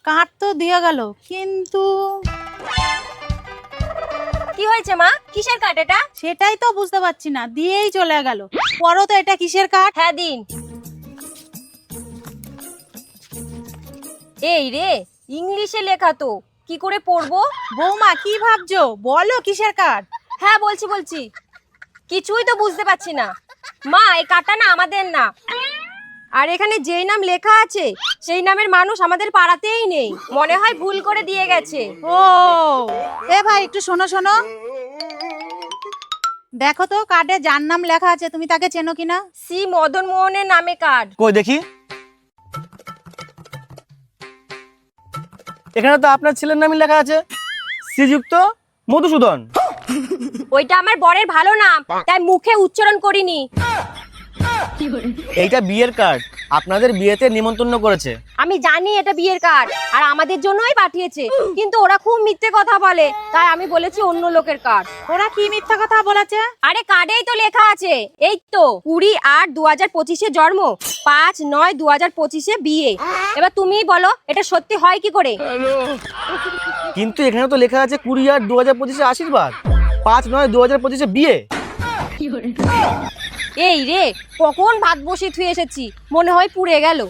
Card তো দিয়ে গেল, কিন্তু কি হয়েছে মা? কিসের কার্ড এটা? সেটাই তো বুঝতে পারছি না, দিয়েই চলে গেল। পড়ো তো এটা কিসের কার্ড? হ্যাঁ দিন। এই রে, ইংলিশে লেখা তো, কি করে পড়বো? বৌমা কি ভাবছো, বলো কিসের কার্ড? হ্যাঁ বলছি, কিছুই তো বুঝতে পারছি না। মা এই কার্ডটা না আমাদের না, আর এখানে যেই নাম লেখা আছে সেই নামের মানুষ আমাদের পাড়াতেই নেই, মনে হয় ভুল করে দিয়ে গেছে। ও এ ভাই একটু শোনো শোনো, দেখো তো কার্ডে যার নাম লেখা আছে তুমি তাকে চেনো কিনা? সি মদন মোহনের নামে কার্ড। কই দেখি। এখানে তো আপনার ছেলের নামই লেখা আছে, শ্রীযুক্ত মধুসূদন। ওইটা আমার বরের ভালো নাম, তাই মুখে উচ্চারণ করিনি। এইটা বিয়ের কার্ড, আপনাদের বিয়েতে নিমন্ত্রণ করেছে। আমি জানি এটা বিয়ের কার্ড, আর আমাদের জন্যই পাঠিয়েছে, কিন্তু ওরা খুব মিথ্যে কথা বলে, তাই আমি বলেছি অন্য লোকের কার্ড। ওরা কি মিথ্যা কথা বলেছে? আরে কার্ডেই তো লেখা আছে, এই তো 20-8-2025 জন্ম, 5-9-2025 বিয়ে। এবার তুমিই বলো এটা সত্যি হয় কি করে? কিন্তু এখানে তো লেখা আছে 20-8-2025 আশীর্বাদ, 5-9-2025 বিয়ে। এই রে, কখন ভাত বসিয়ে থুয়ে এসেছি, মনে হয় পুড়ে গেল।